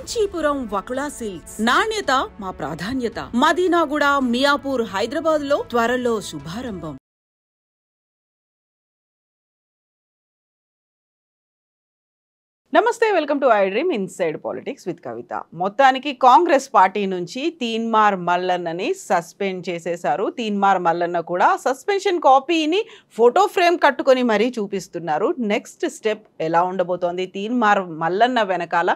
Kanchipuram Vakula silks నాణ్యత మా ప్రాధాన్యత. మదీనాగూడ, మియాపూర్, హైదరాబాద్ లో త్వరలో శుభారంభం. నమస్తే, welcome to iDream inside politics with Kavitha. మొత్తానికి కాంగ్రెస్ పార్టీ నుంచి తీన్మార్ మల్లన్నని సస్పెండ్ చేసేశారు. తీన్మార్ మల్లన్న కూడా సస్పెన్షన్ కాపీని ఫోటో ఫ్రేమ్ కట్టుకొని మరీ చూపిస్తున్నారు. నెక్స్ట్ స్టెప్ ఎలా ఉండబోతోంది? తీన్మార్ మల్లన్న వెనకాల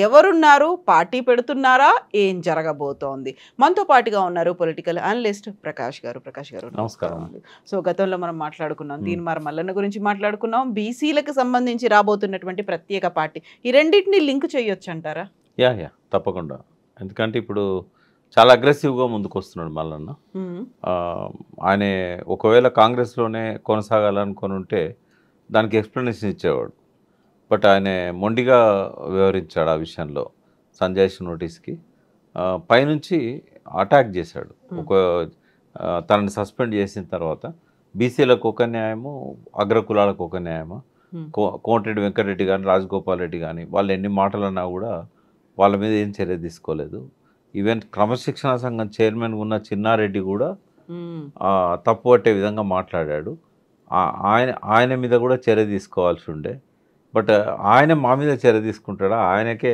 ఎవరున్నారు? పార్టీ పెడుతున్నారా? ఏం జరగబోతోంది? మనతో పాటుగా ఉన్నారు పొలిటికల్ అనలిస్ట్ ప్రకాష్ గారు. ప్రకాష్ గారు నమస్కారం. సో గతంలో మనం మాట్లాడుకున్నాం, తీన్మార్ మల్లన్న గురించి మాట్లాడుకున్నాం, బీసీలకు సంబంధించి రాబోతున్నటువంటి ప్రత్యేక పార్టీ. ఈ రెండింటిని లింక్ చేయొచ్చు అంటారా? యా తప్పకుండా. ఎందుకంటే ఇప్పుడు చాలా అగ్రెసివ్గా ముందుకు వస్తున్నాడు మల్లన్న. ఆయన ఒకవేళ కాంగ్రెస్లోనే కొనసాగాలనుకొని ఉంటే దానికి ఎక్స్ప్లెనేషన్ ఇచ్చేవాడు. బట్ ఆయన మొండిగా వ్యవహరించాడు ఆ విషయంలో. సంజయ్ నోటీస్కి పైనుంచి అటాక్ చేశాడు. తనని సస్పెండ్ చేసిన తర్వాత బీసీలకు ఒక న్యాయము, అగ్రకులాలకు ఒక న్యాయము. కోమటిరెడ్డి వెంకటరెడ్డి కానీ, రాజగోపాల్ రెడ్డి కానీ వాళ్ళు ఎన్ని మాటలన్నా కూడా వాళ్ళ మీద ఏం చర్య తీసుకోలేదు. ఈవెన్ క్రమశిక్షణ సంఘం చైర్మన్ ఉన్న చిన్నారెడ్డి కూడా తప్పు పట్టే విధంగా మాట్లాడాడు. ఆయన మీద కూడా చర్య తీసుకోవాల్సి ఉండే. బట్ ఆయన మా మీద చర్య తీసుకుంటాడా? ఆయనకే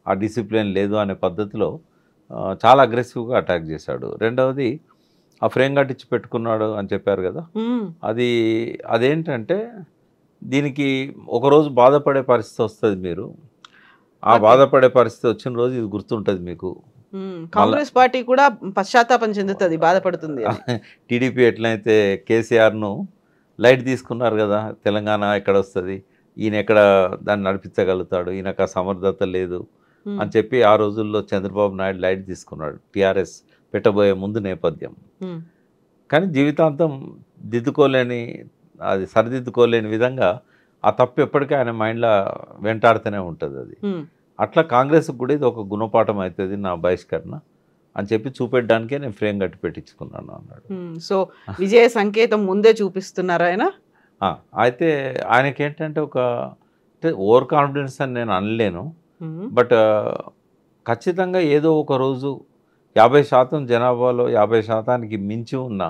ఆ డిసిప్లిన్ లేదు అనే పద్ధతిలో చాలా అగ్రెసివ్గా అటాక్ చేశాడు. రెండవది ఆ ఫ్రేమ్ కట్టించి పెట్టుకున్నాడు అని చెప్పారు కదా, అదేంటంటే దీనికి ఒకరోజు బాధపడే పరిస్థితి వస్తుంది. మీరు ఆ బాధపడే పరిస్థితి వచ్చిన రోజు ఇది గుర్తుంటుంది మీకు. కాంగ్రెస్ పార్టీ కూడా పశ్చాత్తాపం చెందుతుంది, బాధపడుతుంది. టీడీపీ ఎట్లయితే కేసీఆర్ను లైట్ తీసుకున్నారు కదా, తెలంగాణ ఎక్కడ వస్తుంది, ఈయన ఎక్కడ దాన్ని నడిపించగలుగుతాడు, ఈయనకు ఆ సమర్థత లేదు అని చెప్పి ఆ రోజుల్లో చంద్రబాబు నాయుడు లైట్ తీసుకున్నాడు టీఆర్ఎస్ పెట్టబోయే ముందు నేపథ్యం. కానీ జీవితాంతం అది సరిదిద్దుకోలేని విధంగా ఆ తప్పు ఎప్పటికీ ఆయన మైండ్లో వెంటాడుతూనే ఉంటుంది. అది అట్లా కాంగ్రెస్కి కూడా ఇది ఒక గుణపాఠం అవుతుంది నా బహిష్కరణ అని చెప్పి చూపెట్టడానికే నేను ఫ్రేమ్ కట్టి పెట్టించుకున్నాను అన్నాడు. సో విజయ సంకేతం ముందే చూపిస్తున్నారు ఆయన. అయితే ఆయనకేంటంటే ఓవర్ కాన్ఫిడెన్స్ అని నేను అనలేను. బట్ ఖచ్చితంగా ఏదో ఒక రోజు 50% జనాభాలో 50%కి మించి ఉన్న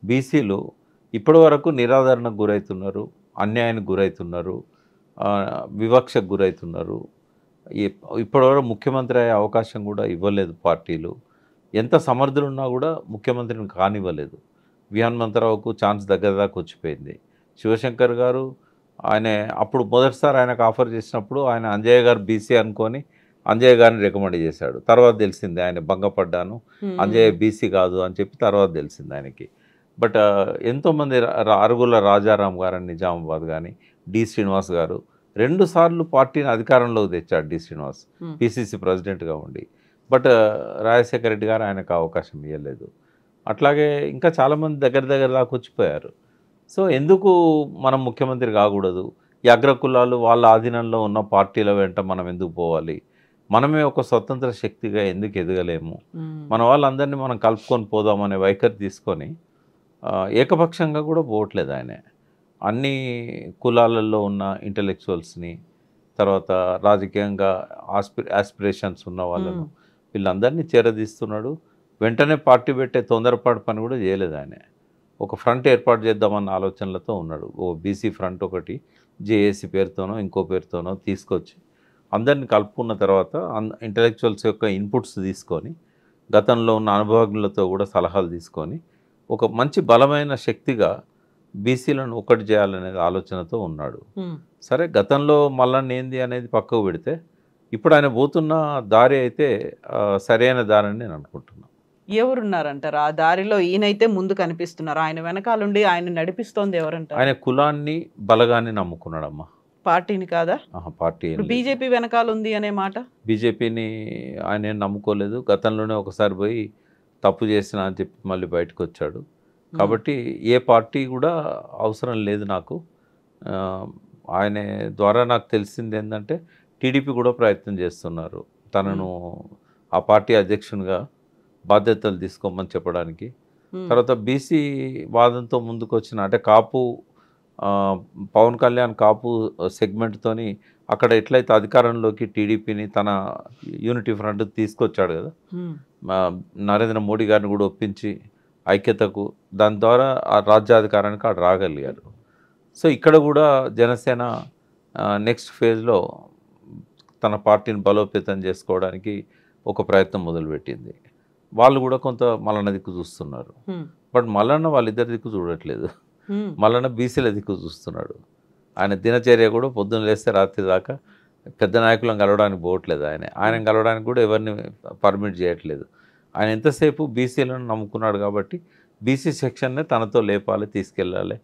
బీసీలు ఇప్పటి వరకు నిరాదరణకు గురవుతున్నారు, అన్యాయానికి గురవుతున్నారు, వివక్షకు గురవుతున్నారు. ఇప్పటివరకు ముఖ్యమంత్రి అయ్యే అవకాశం కూడా ఇవ్వలేదు పార్టీలు. ఎంత సమర్థులున్నా కూడా ముఖ్యమంత్రిని కానివ్వలేదు. హనుమంతరావుకు ఛాన్స్ దగ్గర దాకా వచ్చిపోయింది. శివశంకర్ గారు అప్పుడు మొదటిసారి ఆయనకు ఆఫర్ చేసినప్పుడు ఆయన అంజయ్య గారు బీసీ అనుకొని అంజయ్య గారిని రికమెండ్ చేశాడు. తర్వాత తెలిసింది ఆయన భంగపడ్డాను, అంజయ్య బీసీ కాదు అని చెప్పి తర్వాత తెలిసింది ఆయనకి. బట్ ఎంతోమంది అరుగుల రాజారాం గారని నిజామాబాద్ కానీ, డి శ్రీనివాస్ గారు 2 సార్లు పార్టీని అధికారంలోకి తెచ్చాడు. డి శ్రీనివాస్ పిసిసి ప్రెసిడెంట్గా ఉండి. బట్ రాజశేఖర రెడ్డి గారు ఆయనకు అవకాశం ఇవ్వలేదు. అట్లాగే ఇంకా చాలామంది దగ్గర దాకా వచ్చిపోయారు. సో ఎందుకు మనం ముఖ్యమంత్రి కాకూడదు? ఈ అగ్రకులాలు వాళ్ళ ఆధీనంలో ఉన్న పార్టీల వెంట మనం ఎందుకు పోవాలి? మనమే ఒక స్వతంత్ర శక్తిగా ఎందుకు ఎదగలేము? మన వాళ్ళందరినీ మనం కలుపుకొని పోదామనే వైఖరి తీసుకొని ఏకపక్షంగా కూడా పోవట్లేదు ఆయన. అన్ని కులాలలో ఉన్న ఇంటలెక్చువల్స్ని, తర్వాత రాజకీయంగా ఆస్పిరేషన్స్ ఉన్న వాళ్ళను వీళ్ళందరినీ చేరదీస్తున్నాడు. వెంటనే పార్టీ పెట్టే తొందరపాటు పని కూడా చేయలేదు ఆయన. ఒక ఫ్రంట్ ఏర్పాటు చేద్దామన్న ఆలోచనలతో ఉన్నాడు. ఓ బీసీ ఫ్రంట్ ఒకటి జేఏసీ పేరుతోనో ఇంకో పేరుతోనో తీసుకొచ్చి అందరిని కలుపుకున్న తర్వాత ఇంటలెక్చువల్స్ యొక్క ఇన్పుట్స్ తీసుకొని, గతంలో ఉన్న అనుభవజ్ఞులతో కూడా సలహాలు తీసుకొని ఒక మంచి బలమైన శక్తిగా బీసీలను ఒకటి చేయాలనేది ఆలోచనతో ఉన్నాడు. సరే, గతంలో మల్లన్న ఏంది అనేది పక్కకు పెడితే ఇప్పుడు ఆయన పోతున్న దారి అయితే సరైన దారి అని నేను అనుకుంటున్నాను. ఎవరున్నారంటారు ఆ దారిలో? ఈయనైతే ముందు కనిపిస్తున్నారు, ఆయన వెనకాలండి ఆయన నడిపిస్తోంది ఎవరంటారు? ఆయన కులాన్ని బలగాన్ని నమ్ముకున్నాడమ్మా, పార్టీని కాదా? పార్టీ బీజేపీ వెనకాల ఉంది అనే మాట. బీజేపీని ఆయన నమ్ముకోలేదు. గతంలోనే ఒకసారి పోయి తప్పు చేసిన అని చెప్పి మళ్ళీ బయటకు వచ్చాడు. కాబట్టి ఏ పార్టీ కూడా అవసరం లేదు నాకు. ఆయన ద్వారా నాకు తెలిసింది ఏంటంటే టీడీపీ కూడా ప్రయత్నం చేస్తున్నారు తనను ఆ పార్టీ అధ్యక్షునిగా బాధ్యతలు తీసుకోమని చెప్పడానికి. తర్వాత బీసీ వాదంతో ముందుకు వచ్చిన అంటే కాపు పవన్ కళ్యాణ్ కాపు సెగ్మెంట్తోని అక్కడ ఎట్లయితే అధికారంలోకి టీడీపీని తన యూనిటీ ఫ్రంట్ తీసుకొచ్చాడు కదా, నరేంద్ర మోడీ గారిని కూడా ఒప్పించి ఐక్యతకు, దాని ద్వారా ఆ రాజ్యాధికారానికి అక్కడ రాగలిగారు. సో ఇక్కడ కూడా జనసేన నెక్స్ట్ ఫేజ్లో తన పార్టీని బలోపేతం చేసుకోవడానికి ఒక ప్రయత్నం మొదలుపెట్టింది. వాళ్ళు కూడా కొంత మల్లన్న దిక్కు చూస్తున్నారు. బట్ మల్లన్న వాళ్ళిద్దరి దిక్కు చూడట్లేదు. మల్లన్న బీసీల దిక్కు చూస్తున్నాడు. ఆయన దినచర్య కూడా పొద్దున్న లేస్తే రాత్రి దాకా పెద్ద నాయకులను కలవడానికి పోవట్లేదు. ఆయన కలవడానికి కూడా ఎవరిని పర్మిట్ చేయట్లేదు. ఆయన ఎంతసేపు బీసీలను నమ్ముకున్నాడు కాబట్టి బీసీ సెక్షన్నే తనతో లేపాలి, తీసుకెళ్ళాలి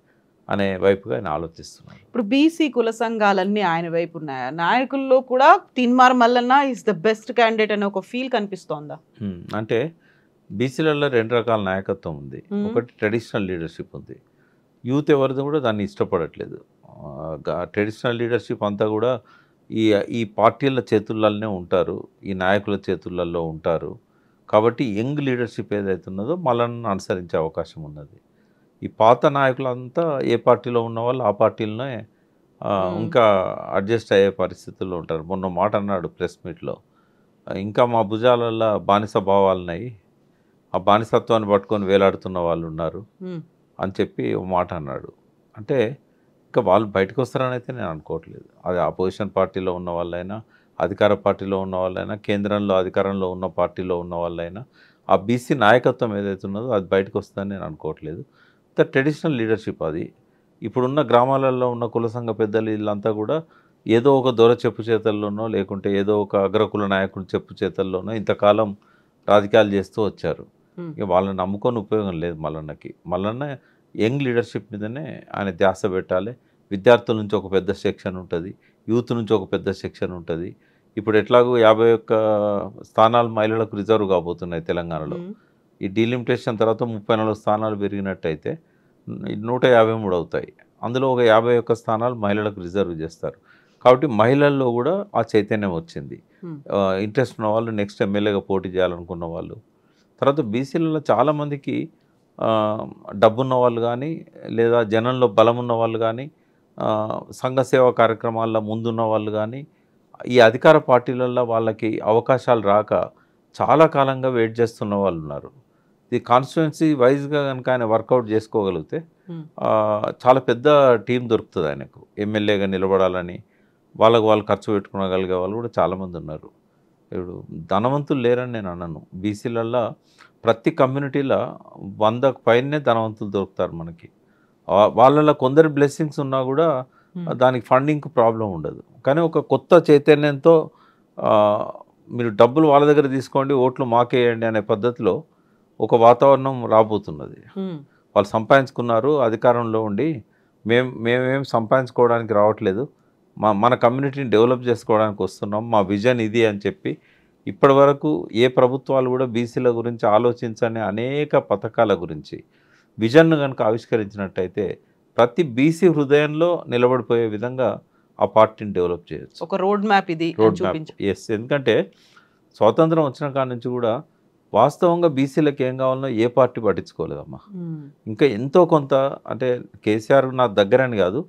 అనే వైపుగా ఆయన ఆలోచిస్తున్నారు. ఇప్పుడు బీసీ కుల సంఘాలన్నీ ఆయన వైపు ఉన్నాయా? నాయకుల్లో కూడా Teenmar Mallanna is the best candidate అనే ఒక ఫీల్ కనిపిస్తోందా? అంటే బీసీలలో 2 రకాల నాయకత్వం ఉంది. ఒకటి ట్రెడిషనల్ లీడర్షిప్ ఉంది. యూత్ ఎవరిది కూడా దాన్ని ఇష్టపడట్లేదు. ట్రెడిషనల్ లీడర్షిప్ అంతా కూడా ఈ పార్టీల చేతుల్లోనే ఉంటారు, ఈ నాయకుల చేతులలో ఉంటారు. కాబట్టి యంగ్ లీడర్షిప్ ఏదైతే ఉన్నదో మల్లన్న అనుసరించే అవకాశం ఉన్నది. ఈ పాత నాయకులంతా ఏ పార్టీలో ఉన్న వాళ్ళు ఆ పార్టీలోనే ఇంకా అడ్జస్ట్ అయ్యే పరిస్థితుల్లో ఉంటారు. మొన్న మాట అన్నాడు ప్రెస్ మీట్లో, ఇంకా మా భుజాలలో బానిస భావాలున్నాయి, ఆ బానిసత్వాన్ని పట్టుకొని వేలాడుతున్న వాళ్ళు ఉన్నారు అని చెప్పి ఒక మాట అన్నాడు. అంటే ఇంకా వాళ్ళు బయటకు వస్తారని అయితే నేను అనుకోవట్లేదు. అది అపోజిషన్ పార్టీలో ఉన్న వాళ్ళైనా, అధికార పార్టీలో ఉన్న వాళ్ళైనా, కేంద్రంలో అధికారంలో ఉన్న పార్టీలో ఉన్న వాళ్ళైనా ఆ బీసీ నాయకత్వం ఏదైతే ఉన్నదో అది బయటకు వస్తుందని నేను అనుకోవట్లేదు. ట్రెడిషనల్ లీడర్షిప్ అది. ఇప్పుడున్న గ్రామాలలో ఉన్న కుల సంఘ పెద్దలు వీళ్ళంతా కూడా ఏదో ఒక దొర చెప్పు చేతల్లోనో లేకుంటే ఏదో ఒక అగ్రకుల నాయకుడు చెప్పు చేతల్లోనో ఇంతకాలం రాజకీయాలు చేస్తూ వచ్చారు. ఇక వాళ్ళని నమ్ముకొని ఉపయోగం లేదు మల్లన్నకి. మల్లన్న యంగ్ లీడర్షిప్ మీదనే ఆయన ధ్యాస పెట్టాలి. విద్యార్థుల నుంచి ఒక పెద్ద సెక్షన్ ఉంటుంది, యూత్ నుంచి ఒక పెద్ద సెక్షన్ ఉంటుంది. ఇప్పుడు ఎట్లాగో 51 స్థానాలు మహిళలకు రిజర్వ్ కాబోతున్నాయి తెలంగాణలో. ఈ డీలిమిటేషన్ తర్వాత 34 స్థానాలు పెరిగినట్టయితే 153 అవుతాయి. అందులో ఒక 51 స్థానాలు మహిళలకు రిజర్వ్ చేస్తారు. కాబట్టి మహిళల్లో కూడా ఆ చైతన్యం వచ్చింది. ఇంట్రెస్ట్ ఉన్న వాళ్ళు నెక్స్ట్ ఎమ్మెల్యేగా పోటీ చేయాలనుకున్న వాళ్ళు. తర్వాత బీసీలలో చాలామందికి డబ్బున్న వాళ్ళు కానీ లేదా జనంలో బలం ఉన్న వాళ్ళు కానీ సంఘ సేవా కార్యక్రమాల్లో ముందున్న వాళ్ళు కానీ ఈ అధికార పార్టీలలో వాళ్ళకి అవకాశాలు రాక చాలా కాలంగా వెయిట్ చేస్తున్న వాళ్ళు ఉన్నారు. ఈ కాన్స్టిట్యుయెన్సీ వైజ్గా కనుక ఆయన వర్కౌట్ చేసుకోగలిగితే చాలా పెద్ద టీం దొరుకుతుంది ఆయనకు. ఎమ్మెల్యేగా నిలబడాలని వాళ్ళు ఖర్చు పెట్టుకోగలిగే వాళ్ళు కూడా చాలామంది ఉన్నారు. ఇప్పుడు ధనవంతులు లేరని నేను అన్నాను. బీసీలలో ప్రతి కమ్యూనిటీలో 100కు పైనే ధనవంతులు దొరుకుతారు మనకి. వాళ్ళలో కొందరు బ్లెస్సింగ్స్ ఉన్నా కూడా దానికి ఫండింగ్కి ప్రాబ్లం ఉండదు. కానీ ఒక కొత్త చైతన్యంతో మీరు డబ్బులు వాళ్ళ దగ్గర తీసుకోండి, ఓట్లు మాకేయండి అనే పద్ధతిలో ఒక వాతావరణం రాబోతున్నది. వాళ్ళు సంపాదించుకున్నారు, అధికారంలో ఉండి మేమేం సంపాదించుకోవడానికి రావట్లేదు, మన కమ్యూనిటీని డెవలప్ చేసుకోవడానికి వస్తున్నాం, మా విజన్ ఇది అని చెప్పి ఇప్పటి వరకు ఏ ప్రభుత్వాలు కూడా బీసీల గురించి ఆలోచించని అనేక పథకాల గురించి విజన్ను కనుక ఆవిష్కరించినట్టయితే ప్రతి బీసీ హృదయంలో నిలబడిపోయే విధంగా ఆ పార్టీని డెవలప్ చేయొచ్చు. ఒక రోడ్ మ్యాప్ ఇది. Road map, yes. ఎందుకంటే స్వాతంత్రం వచ్చిన కాడి నుంచి కూడా వాస్తవంగా బీసీలకు ఏం కావాలనో ఏ పార్టీ పట్టించుకోలేదమ్మా. ఇంకా ఎంతో కొంత, అంటే కేసీఆర్ నా దగ్గరని కాదు,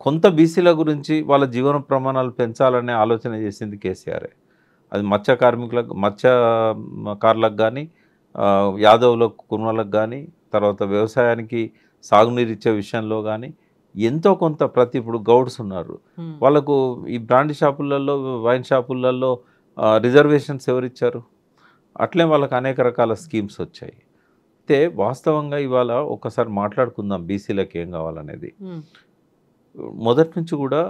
కొంత బీసీల గురించి వాళ్ళ జీవన ప్రమాణాలు పెంచాలనే ఆలోచన చేసింది కేసీఆరే. అది మత్స్యకారులకు కానీ, యాదవులకు, కుర్మలకు కానీ, తర్వాత వ్యవసాయానికి సాగునీరు ఇచ్చే విషయంలో కానీ ఎంతో కొంత ఇప్పుడు గౌడ్స్ ఉన్నారు, వాళ్ళకు ఈ బ్రాండ్ షాపులలో, వైన్ షాపులలో రిజర్వేషన్స్ ఎవరిచ్చారు? అట్లే వాళ్ళకి అనేక రకాల స్కీమ్స్ వచ్చాయి. అయితే వాస్తవంగా ఇవాళ ఒకసారి మాట్లాడుకుందాం బీసీలకు ఏం కావాలనేది. మొదటి నుంచి కూడా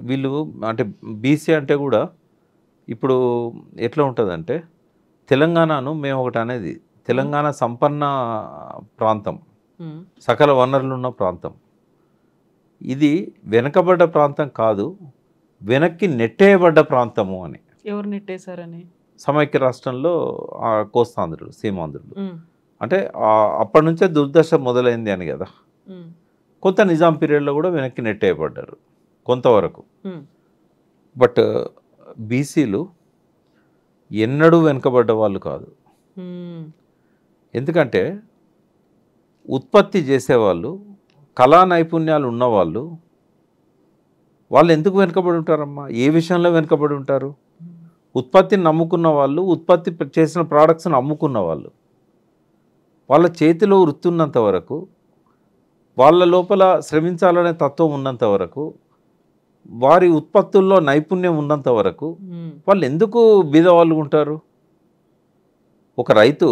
వీళ్ళు, అంటే బీసీ అంటే కూడా ఇప్పుడు ఎట్లా ఉంటుందంటే, తెలంగాణను మేము ఒకటి అనేది, తెలంగాణ సంపన్న ప్రాంతం, సకల వనరులు ఉన్న ప్రాంతం. ఇది వెనకబడ్డ ప్రాంతం కాదు, వెనక్కి నెట్టేయబడ్డ ప్రాంతము అని. ఎవరు నెట్టేశారని? సమైక్య రాష్ట్రంలో కోస్తాంధ్రులు, సీమాంధ్రులు. అంటే అప్పటి నుంచే దుర్దశ మొదలైంది అని కదా. కొంత నిజాం పీరియడ్లో కూడా వెనక్కి నెట్టేయబడ్డారు కొంతవరకు. బట్ బీసీలు ఎన్నడూ వెనుకబడ్డ వాళ్ళు కాదు. ఎందుకంటే ఉత్పత్తి చేసేవాళ్ళు, కళా నైపుణ్యాలు ఉన్నవాళ్ళు, వాళ్ళు ఎందుకు వెనుకబడి ఉంటారమ్మా? ఏ విషయంలో వెనుకబడి ఉంటారు? ఉత్పత్తిని నమ్ముకున్న వాళ్ళు, ఉత్పత్తి చేసిన ప్రోడక్ట్స్ని అమ్ముకున్న వాళ్ళు, వాళ్ళ చేతిలో వృత్తి ఉన్నంత వరకు, వాళ్ళ లోపల శ్రమించాలనే తత్వం ఉన్నంత వరకు, వారి ఉత్పత్తుల్లో నైపుణ్యం ఉన్నంత వరకు వాళ్ళు ఎందుకు బీదవాళ్ళు ఉంటారు? ఒక రైతు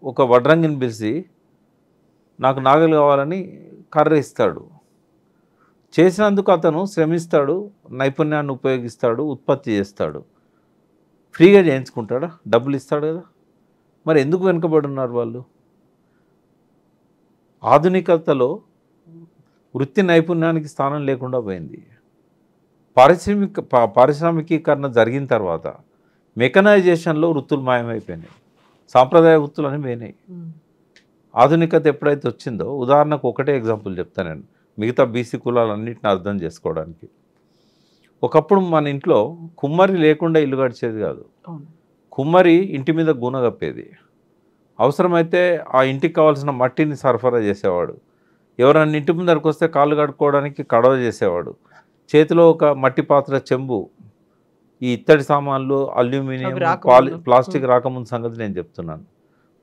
ఒక వడ్రంగిని పిలిచి నాకు నాగలు కావాలని కర్ర ఇస్తాడు. చేసినందుకు అతను శ్రమిస్తాడు, నైపుణ్యాన్ని ఉపయోగిస్తాడు, ఉత్పత్తి చేస్తాడు. ఫ్రీగా చేయించుకుంటాడా? డబ్బులు ఇస్తాడు కదా. మరి ఎందుకు వెనుకబడి ఉన్నారు వాళ్ళు? ఆధునికతలో వృత్తి నైపుణ్యానికి స్థానం లేకుండా పోయింది. పారిశ్రామికీకరణ జరిగిన తర్వాత మెకనైజేషన్లో వృత్తులు మాయమైపోయినాయి, సాంప్రదాయ వృత్తులు అని పోయినాయి. ఆధునికత ఎప్పుడైతే వచ్చిందో, ఉదాహరణకు ఒకటే ఎగ్జాంపుల్ చెప్తాను నేను, మిగతా బీసీ కులాలన్నింటిని అర్థం చేసుకోవడానికి. ఒకప్పుడు మన ఇంట్లో కుమ్మరి లేకుండా ఇల్లు గడిచేది కాదు. కుమ్మరి ఇంటి మీద గూన కప్పేది, అవసరమైతే ఆ ఇంటికి కావాల్సిన మట్టిని సరఫరా చేసేవాడు. ఎవరన్నా ఇంటి ముందరికి వస్తే కాళ్ళు కడుక్కోవడానికి కడవ చేసేవాడు. చేతిలో ఒక మట్టి పాత్ర, చెంబు. ఈ ఇత్తడి సామాన్లు, అల్యూమినియం, ప్లాస్టిక్ రాకముందు సంగతి నేను చెప్తున్నాను.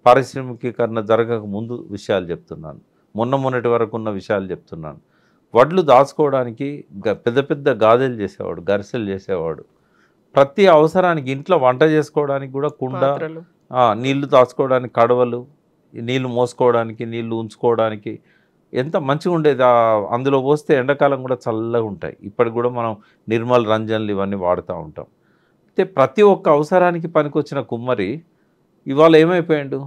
పారిశ్రామికీకరణ జరగక ముందు విషయాలు చెప్తున్నాను, మొన్నటి వరకు ఉన్న విషయాలు చెప్తున్నాను. వడ్లు దాచుకోవడానికి పెద్ద పెద్ద గాదెలు చేసేవాడు, గరిసెలు చేసేవాడు. ప్రతి అవసరానికి, ఇంట్లో వంట చేసుకోవడానికి కూడా కుండ, నీళ్లు దాచుకోవడానికి కడవలు, నీళ్లు మోసుకోవడానికి, నీళ్లు ఉంచుకోవడానికి ఎంత మంచిగా ఉండేది. అందులో పోస్తే ఎండాకాలం కూడా చల్లగా ఉంటాయి. ఇప్పటికి కూడా మనం నిర్మల్ రంజన్లు ఇవన్నీ వాడుతూ ఉంటాం. అయితే ప్రతి ఒక్క అవసరానికి పనికొచ్చిన కుమ్మరి ఇవాళ ఏమైపోయాడు?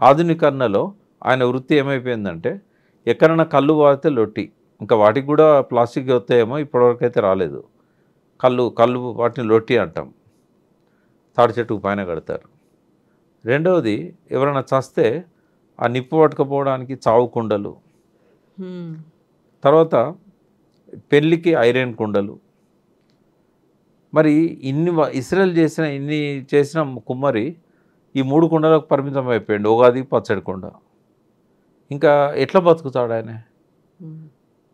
ఆధునికరణలో ఆయన వృత్తి ఏమైపోయిందంటే, ఎక్కడన్నా కళ్ళు వాడితే లొట్టి, ఇంకా వాటికి కూడా ప్లాస్టిక్ వస్తాయేమో, ఇప్పటివరకు అయితే రాలేదు. కళ్ళు వాటిని లొట్టి అంటాం, తాడి చెట్టుకు పైన కడతారు. రెండవది, ఎవరైనా చస్తే ఆ నిప్పు పట్టుకపోవడానికి చావు కుండలు, తర్వాత పెళ్ళికి ఐరన్ కుండలు. మరి ఇస్రాయల్ చేసిన కుమ్మరి ఈ 3 కుండలకు పరిమితం అయిపోయాడు. ఉగాది పచ్చడి కుండ. ఇంకా ఎట్లా బతుకుతాడు ఆయన?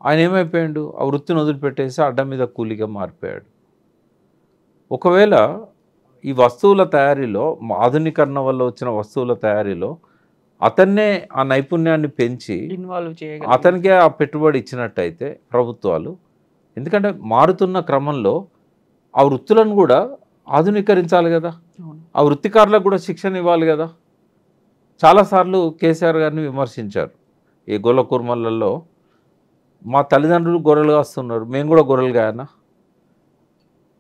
ఆయన ఏమైపోయాడు? ఆ వృత్తిని వదిలిపెట్టేసి అడ్డం మీద కూలిగా మారిపోయాడు. ఒకవేళ ఈ వస్తువుల తయారీలో, ఆధునీకరణ వల్ల వచ్చిన వస్తువుల తయారీలో అతన్నే ఆ నైపుణ్యాన్ని పెంచి అతనికే ఆ పెట్టుబడి ఇచ్చినట్టయితే ప్రభుత్వాలు, ఎందుకంటే మారుతున్న క్రమంలో ఆ వృత్తులను కూడా ఆధునీకరించాలి కదా, ఆ వృత్తికారులకు కూడా శిక్షణ ఇవ్వాలి కదా. చాలాసార్లు కేసీఆర్ గారిని విమర్శించారు. ఈ గొల్ల కుర్మలలో మా తల్లిదండ్రులు గొర్రెలు కాస్తున్నారు, మేము కూడా గొర్రెలు కాయన్నా,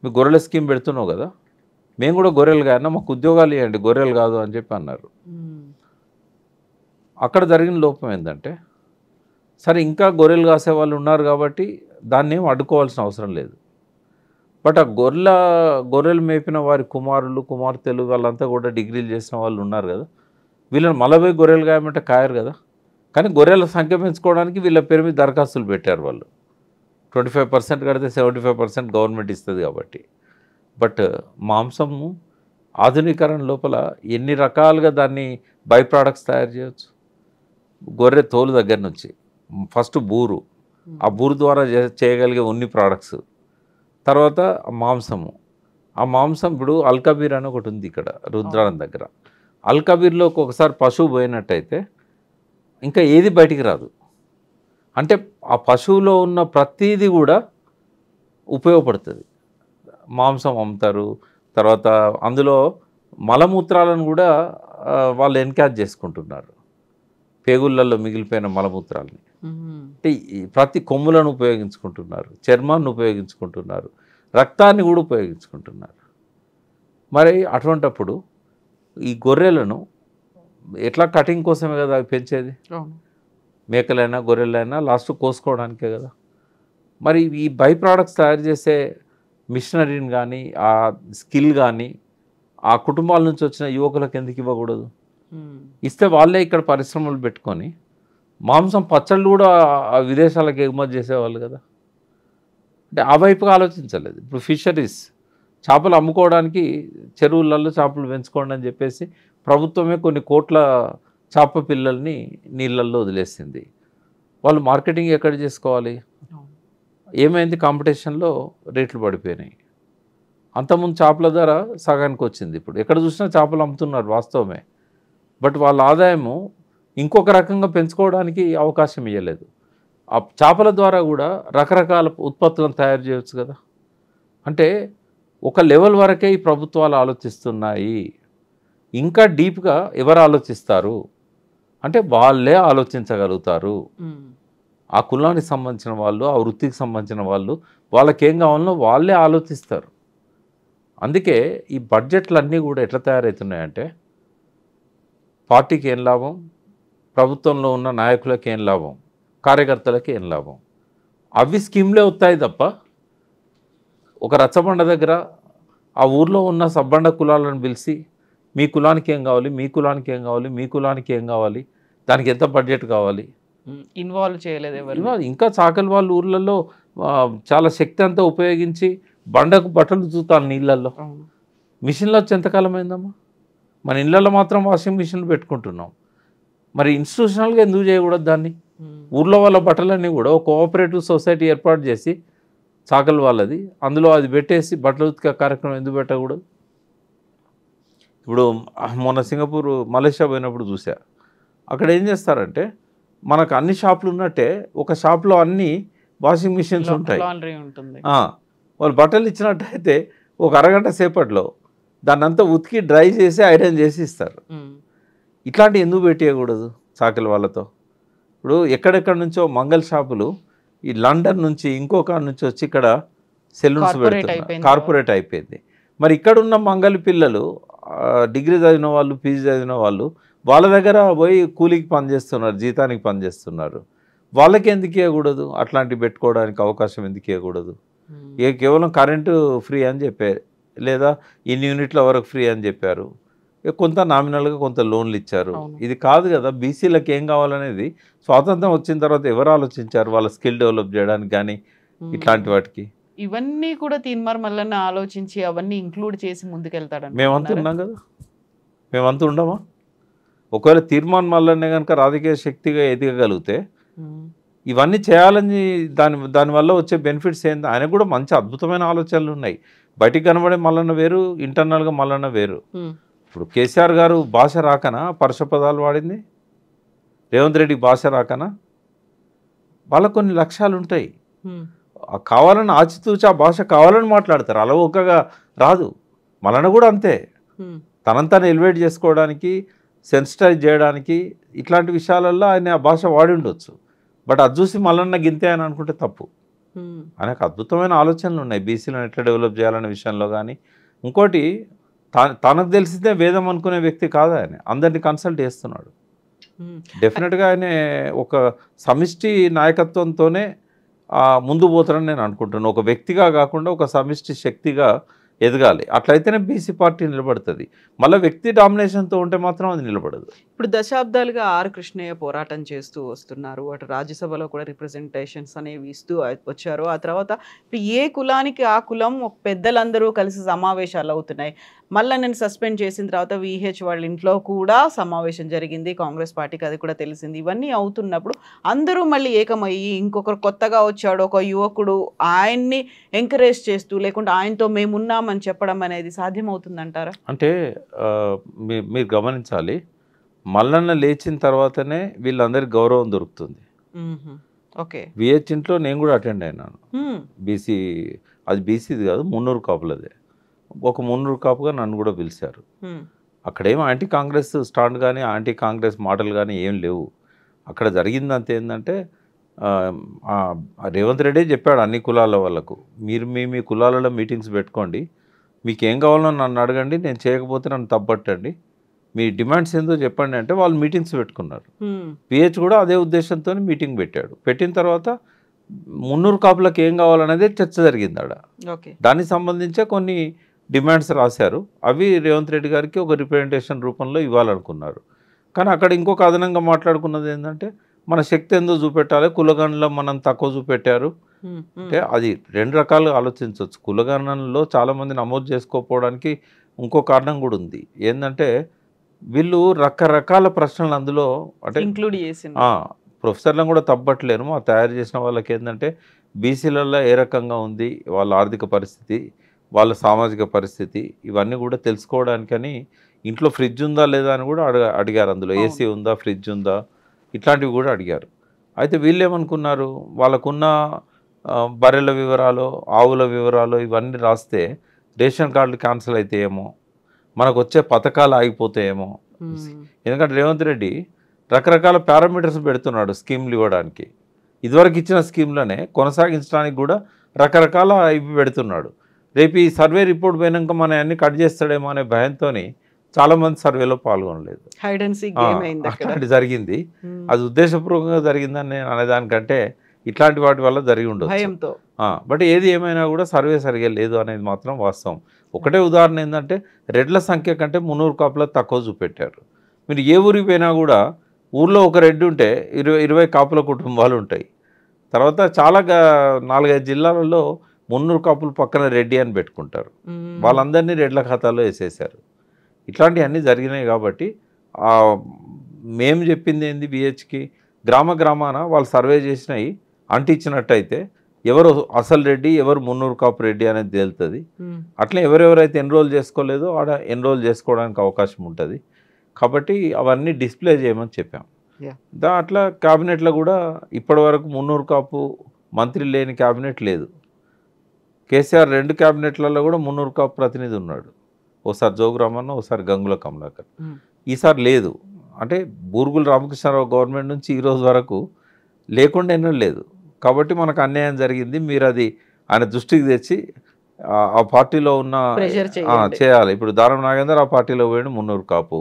మీ గొర్రెల స్కీమ్ పెడుతున్నావు కదా, మేము కూడా గొర్రెలు కాయన్నా, మాకు ఉద్యోగాలు ఇవ్వండి, గొర్రెలు కాదు అని చెప్పి అన్నారు. అక్కడ జరిగిన లోపం ఏంటంటే, సరే ఇంకా గొర్రెలు కాసే వాళ్ళు ఉన్నారు కాబట్టి దాన్ని ఏం అడ్డుకోవాల్సిన అవసరం లేదు. బట్ ఆ గొర్రెలు మేపిన వారి కుమార్తెలు వాళ్ళంతా కూడా డిగ్రీలు చేసిన వాళ్ళు ఉన్నారు కదా, వీళ్ళని మలబై గొర్రెలు కాయమంటే కాయరు కదా. కానీ గొర్రెల సంఖ్య పెంచుకోవడానికి వీళ్ళ పేరు మీద దరఖాస్తులు పెట్టారు వాళ్ళు. 25% కడితే 75% గవర్నమెంట్ ఇస్తుంది కాబట్టి. బట్ మాంసము ఆధునీకరణ లోపల ఎన్ని రకాలుగా దాన్ని బై ప్రోడక్ట్స్ తయారు చేయవచ్చు. గొర్రె తోలు దగ్గర నుంచి ఫస్ట్ బూరు, ఆ బూరు ద్వారా చేయగలిగే ఉన్ని ప్రోడక్ట్స్, తర్వాత మాంసము. ఆ మాంసం ఇప్పుడు అల్కబీర్ అని ఒకటి ఉంది ఇక్కడ రుద్రారం దగ్గర. అల్కబీర్లో ఒకసారి పశువు పోయినట్టయితే ఇంకా ఏది బయటికి రాదు. అంటే ఆ పశువులో ఉన్న ప్రతిదీ కూడా ఉపయోగపడుతుంది. మాంసం అమ్ముతారు, తర్వాత అందులో మలమూత్రాలను కూడా వాళ్ళు ఎన్కాజ్ చేసుకుంటున్నారు, పేగుళ్ళల్లో మిగిలిపోయిన మలమూత్రాలని. అంటే ప్రతి కొమ్ములను ఉపయోగించుకుంటున్నారు, చర్మాన్ని ఉపయోగించుకుంటున్నారు, రక్తాన్ని కూడా ఉపయోగించుకుంటున్నారు. మరి అటువంటప్పుడు ఈ గొర్రెలను ఎట్లా కటింగ్ కోసమే కదా అవి పెంచేది, మేకలైనా గొర్రెలైనా లాస్ట్ కోసుకోవడానికే కదా. మరి ఈ బై ప్రోడక్ట్స్ తయారు చేసే మిషనరీని కానీ, ఆ స్కిల్ కానీ ఆ కుటుంబాల నుంచి వచ్చిన యువకులకు ఎందుకు ఇవ్వకూడదు? ఇస్తే వాళ్ళే ఇక్కడ పరిశ్రమలు పెట్టుకొని మాంసం పచ్చళ్ళు కూడా విదేశాలకు ఎగుమతి చేసేవాళ్ళు కదా. అంటే ఆ వైపుగా ఆలోచించలేదు. ఇప్పుడు ఫిషరీస్, చేపలు అమ్ముకోవడానికి చెరువులలో చేపలు పెంచుకోండి అని చెప్పేసి ప్రభుత్వమే కొన్ని కోట్ల చేప పిల్లల్ని నీళ్ళల్లో వదిలేసింది. వాళ్ళు మార్కెటింగ్ ఎక్కడ చేసుకోవాలి? ఏమైంది, కాంపిటీషన్లో రేట్లు పడిపోయినాయి. అంతకుముందు చేపల ధర సగానికి వచ్చింది. ఇప్పుడు ఎక్కడ చూసినా చేపలు అమ్ముతున్నారు వాస్తవమే, బట్ వాళ్ళ ఆదాయము ఇంకొక రకంగా పెంచుకోవడానికి అవకాశం ఇవ్వలేదు. ఆ చేపల ద్వారా కూడా రకరకాల ఉత్పత్తులను తయారు చేయవచ్చు కదా. అంటే ఒక లెవెల్ వరకే ఈ ప్రభుత్వాలు ఆలోచిస్తున్నాయి. ఇంకా డీప్గా ఎవరు ఆలోచిస్తారు అంటే వాళ్ళే ఆలోచించగలుగుతారు. ఆ కులానికి సంబంధించిన వాళ్ళు, ఆ వృత్తికి సంబంధించిన వాళ్ళు, వాళ్ళకేం కావాలనో వాళ్ళే ఆలోచిస్తారు. అందుకే ఈ బడ్జెట్లన్నీ కూడా ఎట్లా తయారవుతున్నాయంటే పార్టీకి ఏం లాభం, ప్రభుత్వంలో ఉన్న నాయకులకి ఏం లాభం, కార్యకర్తలకి ఏం లాభం, అవి స్కీమ్లే వస్తాయి తప్ప ఒక రచ్చబండ దగ్గర ఆ ఊర్లో ఉన్న సబ్బండ కులాలను పిలిచి మీ కులానికి ఏం కావాలి, మీ కులానికి ఏం కావాలి, మీ కులానికి ఏం కావాలి, దానికి ఎంత బడ్జెట్ కావాలి ఇన్వాల్వ్ చేయలేదు ఎవరు. ఇంకా చాకలి వాళ్ళ ఊర్లలో చాలా శక్తి అంతా ఉపయోగించి బండకు బట్టలు చూతాను నీళ్ళల్లో. మిషన్లో వచ్చి ఎంతకాలం అయిందమ్మా? మన ఇళ్ళల్లో మాత్రం వాషింగ్ మిషన్లు పెట్టుకుంటున్నాం. మరి ఇన్స్టిట్యూషనల్గా ఎందుకు చేయకూడదు దాన్ని? ఊర్లో వాళ్ళ బట్టలన్నీ కూడా ఒక కోఆపరేటివ్ సొసైటీ ఏర్పాటు చేసి చాకలి వాళ్ళది, అందులో అది పెట్టేసి బట్టలు ఉతికే కార్యక్రమం ఎందుకు పెట్టకూడదు? ఇప్పుడు మొన్న సింగపూర్, మలేషియా పోయినప్పుడు చూసా. అక్కడ ఏం చేస్తారంటే మనకు అన్ని షాపులు ఉన్నట్టే ఒక షాప్లో అన్ని వాషింగ్ మిషన్స్ ఉంటాయి. వాళ్ళు బట్టలు ఇచ్చినట్టయితే ఒక అరగంట సేపట్లో దాన్ని అంతా ఉతికి డ్రై చేసి ఐరన్ చేసి ఇస్తారు. ఇట్లాంటివి ఎందుకు పెట్టేయకూడదు చాకలి వాళ్ళతో? ఇప్పుడు ఎక్కడెక్కడ నుంచో మంగళ షాపులు ఈ లండన్ నుంచి ఇంకొక నుంచి వచ్చి ఇక్కడ సెలూన్స్ పెడుతున్నారు, కార్పొరేట్ అయిపోయింది. మరి ఇక్కడున్న మంగళ పిల్లలు డిగ్రీ చదివిన వాళ్ళు, పీజీ చదివిన వాళ్ళు వాళ్ళ దగ్గర పోయి కూలికి పనిచేస్తున్నారు, జీతానికి పనిచేస్తున్నారు. వాళ్ళకి ఎందుకు ఇవ్వకూడదు? అట్లాంటివి పెట్టుకోవడానికి అవకాశం ఎందుకు ఇవ్వకూడదు? కేవలం కరెంటు ఫ్రీ అని చెప్పారు, లేదా ఇన్ని యూనిట్ల వరకు ఫ్రీ అని చెప్పారు, కొంత నామినల్గా కొంత లోన్లు ఇచ్చారు. ఇది కాదు కదా. బీసీలకు ఏం కావాలనేది స్వాతంత్రం వచ్చిన తర్వాత ఎవరు ఆలోచించారు? వాళ్ళ స్కిల్ డెవలప్ చేయడానికి కానీ ఇట్లాంటి వాటికి. ఇవన్నీ కూడా తీన్మార్ మల్లన్న ఆలోచించి అవన్నీ ఇంక్లూడ్ చేసి ముందుకెళ్తాడు. మేమంతా ఉన్నాం కదా, మేమంతా ఉండమా? ఒకవేళ తీర్మాన్ మల్లన్నే కనుక రాజకీయ శక్తిగా ఎదగగలిగితే ఇవన్నీ చేయాలని దానివల్ల వచ్చే బెనిఫిట్స్ ఏంది? ఆయనకు కూడా మంచి అద్భుతమైన ఆలోచనలు ఉన్నాయి. బయటికి కనబడే మల్లన్న వేరు, ఇంటర్నల్గా మల్లన్న వేరు. ఇప్పుడు కేసీఆర్ గారు భాష రాకనా పరుష పదాలు వాడింది? రేవంత్ రెడ్డి భాష రాకనా? వాళ్ళకు కొన్ని లక్ష్యాలు ఉంటాయి. కావాలని ఆచితూచి ఆ భాష కావాలని మాట్లాడతారు, అలవోకగా రాదు. మల్లన్న కూడా అంతే. తనంతాను ఎలివేట్ చేసుకోవడానికి, సెన్సిటైజ్ చేయడానికి ఇట్లాంటి విషయాలలో ఆయన ఆ భాష వాడి ఉండొచ్చు. బట్ అది చూసి మల్లన్న గింతే అని అనుకుంటే తప్పు. ఆయనకు అద్భుతమైన ఆలోచనలు ఉన్నాయి బీసీలను ఎట్లా డెవలప్ చేయాలనే విషయంలో. కానీ ఇంకోటి, తనకు తెలిసిందే వేదం అనుకునే వ్యక్తి కాదు ఆయన, అందరినీ కన్సల్ట్ చేస్తున్నాడు. డెఫినెట్గా ఆయన ఒక సమిష్టి నాయకత్వంతోనే ముందు పోతారని నేను అనుకుంటున్నాను. ఒక వ్యక్తిగా కాకుండా ఒక సమిష్టి శక్తిగా ఎదగాలి. అట్లయితేనే బీసీ పార్టీ నిలబడుతుంది. మళ్ళీ వ్యక్తి డామినేషన్తో ఉంటే మాత్రం అది నిలబడదు. ఇప్పుడు దశాబ్దాలుగా ఆర్ కృష్ణయ్య పోరాటం చేస్తూ వస్తున్నారు. అటు రాజ్యసభలో కూడా రిప్రజెంటేషన్స్ అనేవి ఇస్తూ వచ్చారు. ఆ తర్వాత ఏ కులానికి ఆ కులం పెద్దలందరూ కలిసి సమావేశాలు అవుతున్నాయి. మళ్ళీ నేను సస్పెండ్ చేసిన తర్వాత విహెచ్ వాళ్ళ ఇంట్లో కూడా సమావేశం జరిగింది, కాంగ్రెస్ పార్టీకి అది కూడా తెలిసింది. ఇవన్నీ అవుతున్నప్పుడు అందరూ మళ్ళీ ఏకమయ్యి ఇంకొకరు కొత్తగా వచ్చాడు ఒక యువకుడు, ఆయన్ని ఎంకరేజ్ చేస్తూ లేకుంటే ఆయనతో మేమున్నామని చెప్పడం అనేది సాధ్యమవుతుందంటారా? అంటే మీరు గమనించాలి, మల్లన్న లేచిన తర్వాతనే వీళ్ళందరికీ గౌరవం దొరుకుతుంది. ఓకే, విహెచ్ ఇంట్లో నేను కూడా అటెండ్ అయినాను. బీసీ, అది బీసీది కాదు, మున్నూరు కాపులదే. ఒక మున్నూరు కాపుగా నన్ను కూడా పిలిచారు. అక్కడేమో యాంటీ కాంగ్రెస్ స్టాండ్ కానీ యాంటీ కాంగ్రెస్ మాటలు కానీ ఏం లేవు. అక్కడ జరిగిందంత ఏంటంటే రేవంత్ రెడ్డి చెప్పాడు అన్ని కులాల వాళ్ళకు, మీరు మీ కులాలలో మీటింగ్స్ పెట్టుకోండి, మీకు ఏం కావాలో నన్ను అడగండి, నేను చేయకపోతే నన్ను తప్పట్టండి, మీ డిమాండ్స్ ఏందో చెప్పండి అంటే వాళ్ళు మీటింగ్స్ పెట్టుకున్నారు. పిహెచ్ కూడా అదే ఉద్దేశంతో మీటింగ్ పెట్టాడు. పెట్టిన తర్వాత మున్నూరు కాపులకు ఏం కావాలనేది చర్చ జరిగింది ఆడ. దానికి సంబంధించే కొన్ని డిమాండ్స్ రాశారు. అవి రేవంత్ రెడ్డి గారికి ఒక రిప్రజెంటేషన్ రూపంలో ఇవ్వాలనుకున్నారు. కానీ అక్కడ ఇంకొక అదనంగా మాట్లాడుకున్నది ఏంటంటే మన శక్తి ఎంతో చూపెట్టాలి, కులగణలో మనం తక్కువ చూపెట్టారు అంటే అది రెండు రకాలుగా ఆలోచించవచ్చు. కులగణనలో చాలామంది నమోదు చేసుకోకపోవడానికి ఇంకో కారణం కూడా ఉంది. ఏంటంటే వీళ్ళు రకరకాల ప్రశ్నలు అందులో అంటే ఇంక్లూడ్ చేసి ప్రొఫెసర్లను కూడా తప్పట్లేను. తయారు చేసిన వాళ్ళకి ఏంటంటే బీసీలలో ఏ రకంగా ఉంది వాళ్ళ ఆర్థిక పరిస్థితి, వాళ్ళ సామాజిక పరిస్థితి, ఇవన్నీ కూడా తెలుసుకోవడానికని ఇంట్లో ఫ్రిడ్జ్ ఉందా లేదా అని కూడా అడిగారు. అందులో ఏసీ ఉందా, ఫ్రిడ్జ్ ఉందా, ఇట్లాంటివి కూడా అడిగారు. అయితే వీళ్ళు ఏమనుకున్నారు, వాళ్ళకున్న బర్రెల వివరాలు, ఆవుల వివరాలు ఇవన్నీ రాస్తే రేషన్ కార్డులు క్యాన్సిల్ అవుతాయేమో, మనకు వచ్చే పథకాలు ఆగిపోతాయేమో. ఎందుకంటే రేవంత్ రెడ్డి రకరకాల పారామీటర్స్ పెడుతున్నాడు స్కీమ్లు ఇవ్వడానికి. ఇదివరకు ఇచ్చిన స్కీమ్లనే కొనసాగించడానికి కూడా రకరకాల ఇవి పెడుతున్నాడు. రేపు ఈ సర్వే రిపోర్ట్ పోయినాక మన అన్ని కట్ చేస్తాడేమో అనే భయంతో చాలామంది సర్వేలో పాల్గొనలేదు. అట్లాంటి జరిగింది. అది ఉద్దేశపూర్వకంగా జరిగిందని నేను అనేదానికంటే ఇట్లాంటి వాటి వల్ల జరిగి ఉండదు. బట్ ఏది ఏమైనా కూడా సర్వే సరిగా లేదు అనేది మాత్రం వాస్తవం. ఒకటే ఉదాహరణ ఏంటంటే రెడ్ల సంఖ్య కంటే 300 కాపులకు తక్కువ చూపెట్టారు. మీరు ఏ ఊరికి పోయినా కూడా ఊర్లో ఒక రెడ్డి ఉంటే 20 కాపుల కుటుంబాలు ఉంటాయి. తర్వాత చాలా 4-5 జిల్లాలలో 300 కాపులు పక్కన రెడ్డి అని పెట్టుకుంటారు. వాళ్ళందరినీ రెడ్ల ఖాతాలో వేసేసారు. ఇట్లాంటివన్నీ జరిగినాయి. కాబట్టి మేము చెప్పింది ఏంది, బిహెచ్కి గ్రామాన వాళ్ళు సర్వే చేసినాయి అంటించినట్టయితే ఎవరు అసలు రెడ్డి, ఎవరు 300 కాపు రెడ్డి అనేది తేలుతుంది. అట్లా ఎవరెవరైతే ఎన్రోల్ చేసుకోలేదో ఆడ ఎన్రోల్ చేసుకోవడానికి అవకాశం ఉంటుంది. కాబట్టి అవన్నీ డిస్ప్లే చేయమని చెప్పాం. అట్లా క్యాబినెట్లో కూడా ఇప్పటి వరకు 300 కాపు మంత్రి లేని క్యాబినెట్ లేదు. కేసీఆర్ 2 క్యాబినెట్లలో కూడా 300 కాపు ప్రతినిధి ఉన్నాడు. ఓసారి జోగురామన్న, ఓసారి గంగుల కమలాకర్. ఈసారి లేదు. అంటే బూరుగుల రామకృష్ణారావు గవర్నమెంట్ నుంచి ఈరోజు వరకు లేకుండా ఎన్నో లేదు. కాబట్టి మనకు అన్యాయం జరిగింది, మీరు అది ఆయన దృష్టికి తెచ్చి ఆ పార్టీలో ఉన్న చేయాలి. ఇప్పుడు దానం నాగేందర్ ఆ పార్టీలో పోయాడు 300 కాపు.